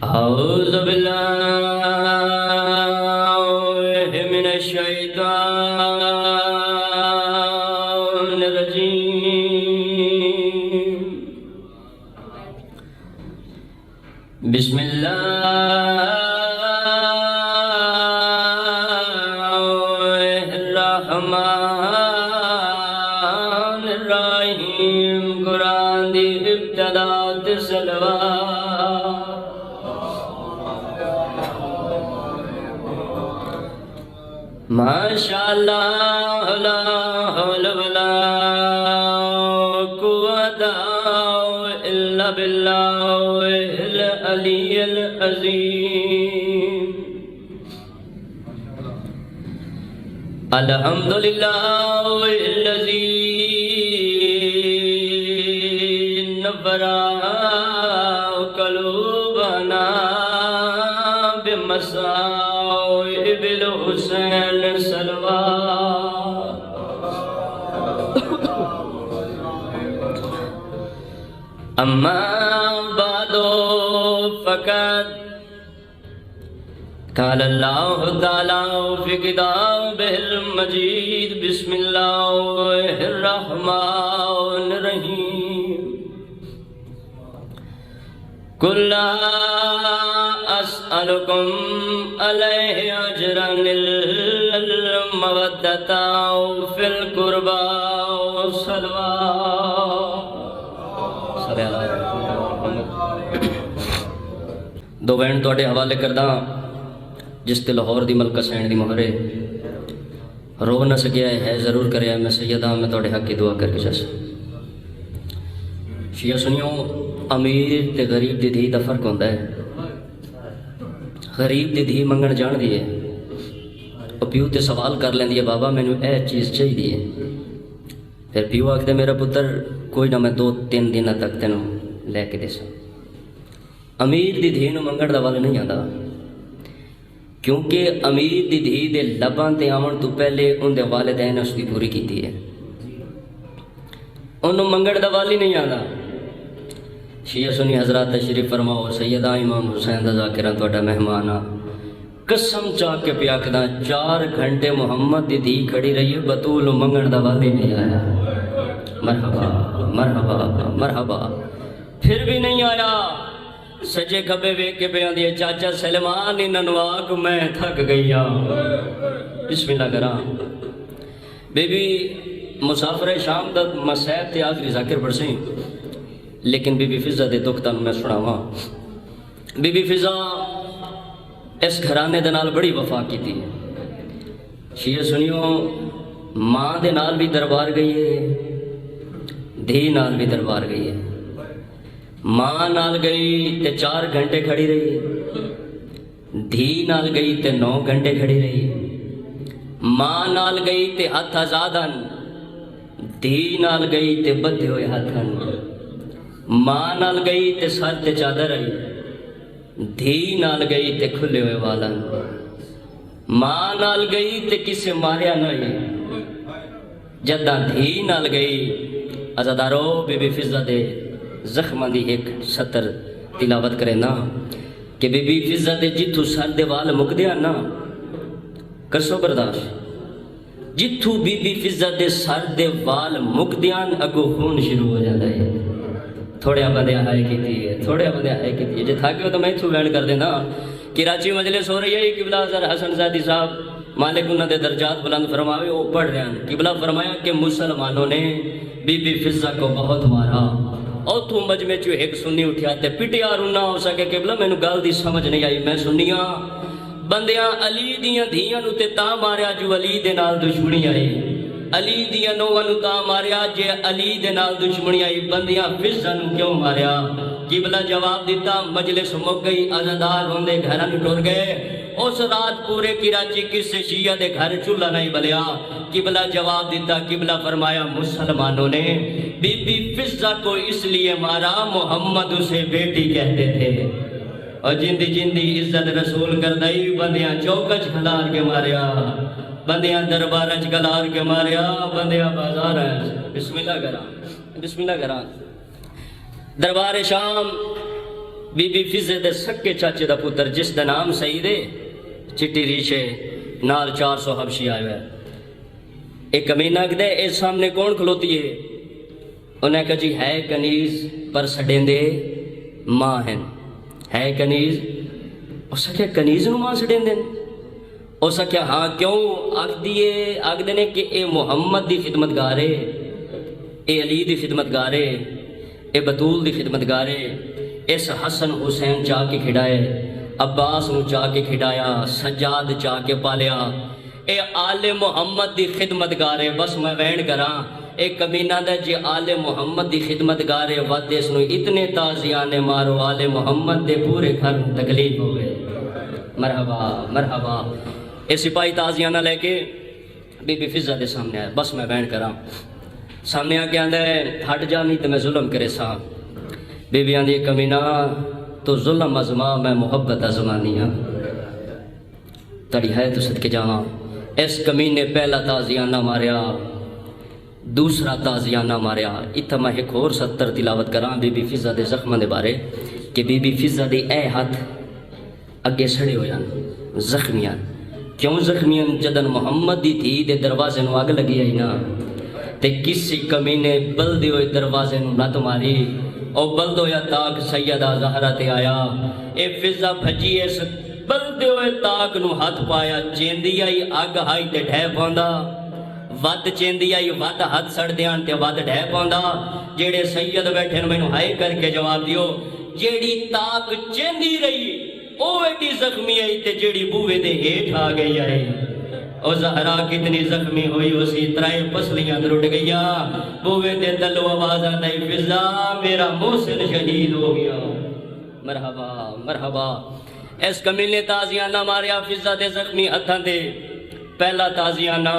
أعوذ بالله من الشيطان الرجيم. بسم الله الرحمن الرحيم. قرآن دی ابتدا تے صلوات. ماشاءاللہ لا حول ولا قوت الا باللہ العلی العظیم. الحمدللہ الذی نور قلوبنا بمصائب الحسین صلوات. اما بعد فقط قال اللہ تعالی فی کتابہ المجید. بسم اللہ الرحمن الرحیم. قل لا اسألکم علیہ اجرا الا المودۃ فی القربى والصلوات. دو بہن توڑے حوالے کردہ جس تے لاہور دی ملکہ سین دی مہرے رو نہ سکیا ہے ضرور کرے. میں سیدہ میں توڑے حق کی دعا کر کے جیسا شیعہ سنیوں. امیر تے غریب دی دھی دا فرق ہوندہ ہے. غریب دی دھی منگن جان دیئے اور پیو تے سوال کر لیں دیئے بابا میں نے اے چیز چاہی دیئے. پھر پیو آکھ دے میرا پتر کوئی نہ میں 2-3 دن تک تینوں لے کے دے سا. امیر دی دھی نو منگن دا والا نہیں آتا کیونکہ امیر دی دھی دے لبان تے آمن تو پہلے ان دے والدین اس دی پوری کیتی ہے. انہوں منگن دا والی نہیں آتا. شیعہ سنی حضرات تشریف فرماؤ. سیدہ امام حسین دا ذاکران توڑا مہمانا قسم چاک کے پیاکدہ 4 گھنٹے محمد دی دھی کھڑی رہی ہے بطول منگن دا والی نہیں آیا. مرحبا مرحبا مرحبا. پھر بھی نہیں آیا. سجے کھبے ویک کے بیان دیئے چاچا سلمان اننواک میں تھک گئیا. بسم اللہ کرام. بی بی مسافر شام دا مسیح تے آخری ذاکر پڑھ سیں لیکن بی بی فضہ دے دکتان میں سنا ہوا. بی بی فضہ اس گھرانے دے نال بڑی وفا کی تھی. شیعہ سنیوں ماں دے نال بھی دربار گئی ہے دھی نال بھی دربار گئی ہے. ماں نال گئی تے 4 گھنٹے کھڑی رہی. دھی نال گئی تے 9 گھنٹے کھڑی رہی. ماں نال گئی تے ہاتھ آزادن. دھی نال گئی تے بدھے ہوئے ہاتھن. ماں نال گئی تے سر تے چادر رہی. دھی نال گئی تے کھلے ہوئے والن. ماں نال گئی تے کسے ماریا نہیں. جدہ دھی نال گئی ازادارو بی بی فضہ دے زخمہ دی ایک سطر تلاوت کرے نا کہ بی بی فضہ دے جتھو سر دے وال مک دیا نا کرسو برداشت. جتھو بی بی فضہ دے سر دے وال مک دیا اگو خون شروع ہو جاتا ہے. تھوڑے بندے آئے کی تھی تھوڑے بندے آئے کی تھی. جے تھاکے ہو تو میں تھو وینڈ کر دینا. کراچی مجلس ہو رہی ہے قبلہ حضر حسن زادی صاحب مالک انہوں نے درجات بلند فرماوے وہ پڑھ رہے ہیں. قبلہ فرمایا کہ مسلمانوں نے بی بی فضہ کو بہت مارا اور تو مجمع چو ایک سنی اٹھیا تے پٹیا رونا ہو سکے. قبلہ میں نو گال دی سمجھ نہیں آئی. میں سنیاں بندیاں علی دیاں دھیاں نو تے تا ماریا جو علی دے نال دشمنی آئی. علی دیاں نوواں نو تا ماریا جے علی دے نال دشمنی آئی. بندیاں فضہ نو کیوں ماریا؟ قبلہ جواب دیتا مجلس مک گئی. عزادار ہوندے گھران ٹور گئے. اس رات پورے کراچی کس سے شیعہ دے گھر چولہا نہیں بلیا. قبلہ جواب دیتا. قبلہ فرمایا مسلمانوں نے بی بی فضہ کو اس لیے مارا محمد اسے بیٹی کہتے تھے اور جندی جندی عزت رسول کردائی. بندیاں چوکچ کھلار کے ماریا. بندیاں دربارچ گلار کے ماریا. بندیاں بازار ہیں. بسم اللہ کرام بسم اللہ کرام. دربار شام بی بی فضے دے سکے چاچے دا پتر جس دا نام سعید ہے، چٹی ریشے نال 400 حبشی آئے ہوئے. ایک کمینہ کدے اے سامنے کون کھلوتی ہے؟ انہیں کہا جی ہے کنیز پر سڑیں دے ماں ہیں. ہے کنیز؟ اس کیا کنیز نو ماں سڑیں دیں؟ اس کیا ہاں کیوں؟ آگ دینے کہ اے محمد دی خدمت گارے، اے علی دی خدمت گارے، اے بطول دی خدمت گارے، اس حسن حسین چاہ کے کھڑائے، عباس نو چاہ کے کھڑایا، سجاد چاہ کے پالیا، اے آل محمد دی خدمت گارے. بس میں وین کراں اے کمینہ دے جی آل محمد دی خدمت گارے ود اس نو اتنے تازیانے مارو آل محمد دے پورے گھر تکلیف ہو گئے. مرحبا مرحبا. اے سپاہی تازیانہ لے کے بی بی فضہ دے سامنے آئے. بس میں وین کراں سامنے آ کے آندہ ہے ہٹ جا نہیں تو میں ظلم کرے سا. بی بی آندھی کمینہ تو ظلم ازما میں محبت ازمانی ہاں تڑی ہے تو صدقے جاواں. اس کمینے پہلا تازیانہ ماریا، دوسرا تازیانہ ماریا. اتھا میں ایک اور 70 تلاوت کراں بی بی فضہ دے زخمہ دے بارے کہ بی بی فضہ دے اے ہاتھ اگے سڑے ہو جان زخمیاں. کیوں زخمیاں؟ جدن محمد دی تھی دے دروازے نو آگ لگی آئی نا تے کسی کمینے بلدے ہوئے دروازے نو نت ماری او بلدو یا تاک سیدہ زہرہ تے آیا. اے فضہ بھجی اس بلدے ہوئے تاک نو ہاتھ پایا، چیندی آئی آگ ہائی تے ڈھے پوندا، ود چیندی آئی ود ہاتھ سڑ دیان تے ود ڈھے پوندا. جیڑے سید بیٹھے نو میں نو ہائے کر کے جواب دیو جیڑی تاک چیندی رہی او ایڈی زخمی آئی تے جیڑی بوے دے ہیٹ آ گئی آئی. او زہرا کتنی زخمی ہوئی اسی ترائے پسلیاں درڑ گیا. بوے دے دلو آواز آئی فضہ میرا محسن شہید ہو گیا. مرحبا مرحبا. اس کمینے تازیانہ ماریا فضہ دے زخمی ہتھاں دے. پہلا تازیانہ،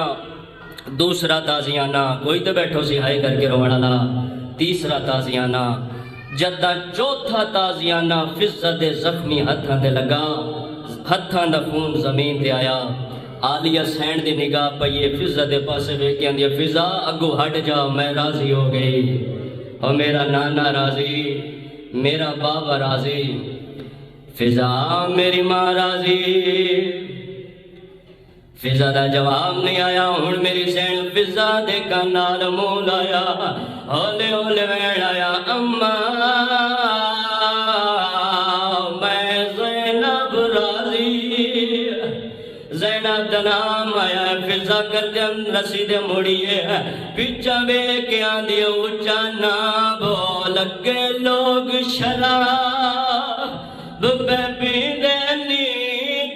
دوسرا تازیانہ، کوئی تو بیٹھو سی ہائے کر کے روڑا لا. تیسرا تازیانہ، جدہ چوتھا تازیانہ فضہ دے زخمی ہتھاں دے لگا، ہتھاں دا خون زمین دے آیا. عالیہ سینڈ دی نگاہ پئیے فضہ دے پاسے بیکیاں دیا فضہ اگو ہٹ جا میں راضی ہو گئی. اور میرا نانا راضی، میرا بابا راضی، فضہ میری ماں راضی. فضہ دا جواب نہیں آیا. ہون میری سین فضہ دے کنال مول آیا، ہولے ہولے وین آیا اماں میں زینب راضی. زینب دا نام آیا. فضہ کر دن رسید مڑیے پیچھا بے کے آندھی اچھا نہ بول کے لوگ شراب بے پیدنی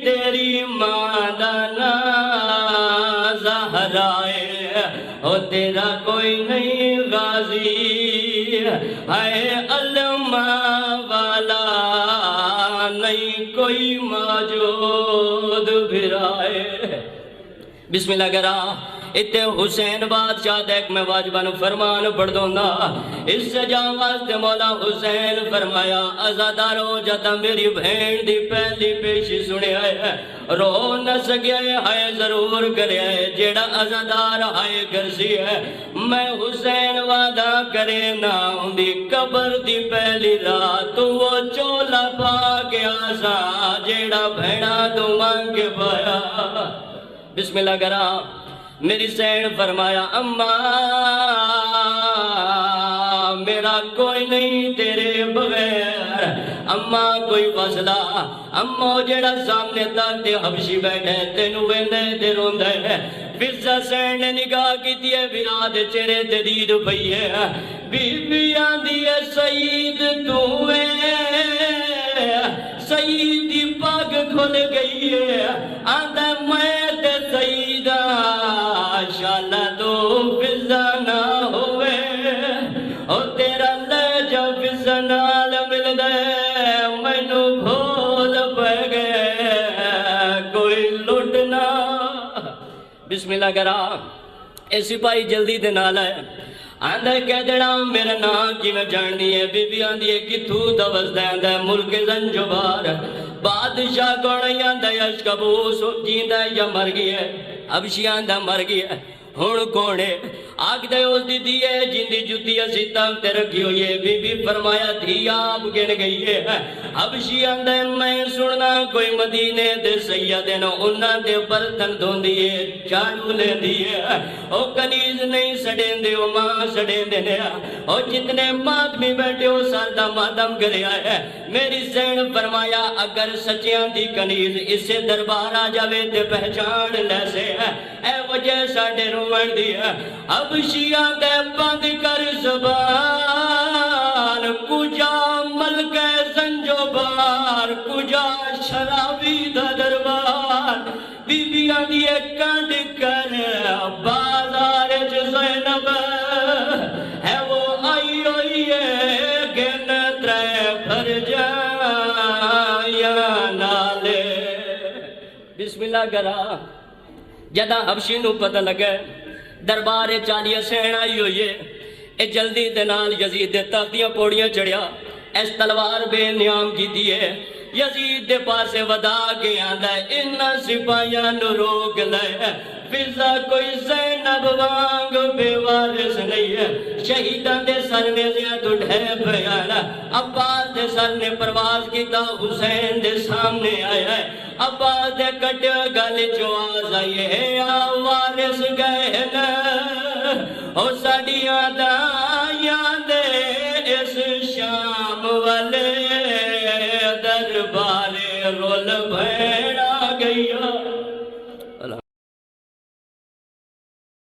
تیری مادنا زہرائے او تیرا کوئی نہیں غازی ہے علماء والا نہیں کوئی موجود بھرائے. بسم اللہ کرا. اتے حسین بادشاہ دیکھ میں واجبان فرمان پڑھ دوں گا. اس سے جاں واسطے مولا حسین فرمایا ازادارو جتا میری بھین دی پہلی پیشی سنے آئے رو نہ سکے ہائے ضرور کرے جیڑا ازادار ہائے گرسی ہے. میں حسین وعدہ کرے نا دی قبر دی پہلی رات وہ چولا پا کے آسا جیڑا بھیڑا تو مانگ کے پایا. بسم اللہ کرا. میری سین فرمایا اماں میرا کوئی نہیں تیرے بغیر. اماں کوئی فضلہ اماں جیڑا سامنے تک تے حبشی بیٹھے تینو ویندے تے روندے. فضہ سین نے نگاہ کی دیئے براد چہرے تے دید پئیے. بی بی آندھی ہے سعید تو سعید دی پاگ کھل گئی ہے. آندھا میں تے سعیدہ شالا تو فضہ نہ ہوئے اور تیرا لہجہ فضہ نال مل گئے مینو بھول پہ گئے کوئی لٹنا. بسم اللہ کرا. اے سپاہی جلدی دے نال ہے. آندھا کہہ دینا میرا نام کی میں جان دیئے. بی بی آندھی ہے کتھو دوز دے آندھا ملک زنجبار بادشاہ کوڑی آندھا یشکبوس جیندہ یا مر گئی ہے. حبشی آندھا مر گئی ہے. ہن کونے آگ دے اس دی دیئے جن دی جتی اسیتاں تے رکھی ہوئی ہے بی بی فرمایا دھی آپ گن گئی ہے حبشی آندے میں سننا کوئی مدینے دے سیدن انہاں دے برتن دھون دیئے چاڑو لے دیئے او کنیز نہیں سڑیں دے او ماں سڑیں دے نیا او جتنے مادمی بیٹھے ہو سردہ مادم کرے آئے میری زین فرمایا اگر سچیاں دی کنیز اسے دربار آ جاوے تے پہچان لے سے اے وجہ ساڑھے رومن دی اب شیعہ دے بند کر زبان کجا ملک زنجو بار کجا شرابی دا دربار بی بیاں دیئے کانڈ کر بازار زینب ہے وہ آئی ہوئی ہے گن ترے بھر جایا نالے بسم اللہ کرا جدہ حبشی نو پتہ لگے دربار چالیہ سین آئی ہوئی ہے اے جلدی دنال یزید دے تختیاں پوڑیاں چڑھیا اس تلوار بے نیام کی دیئے یزید دے پاسے ودا کے آندہ انہا سپاہیاں نو روک لے فضا کوئی زینب وانگ بے وارث نہیں ہے شہیدان دے سر نے زیادہ اٹھے بیانا عباس دے سر نے پرواز کیتا حسین دے سامنے آیا ہے عباس دے کٹے گل چواز آئیے یا وارث گئے نا او ساڑیاں دائیاں دے اس شام والے دربارے رول بھیڑا گیا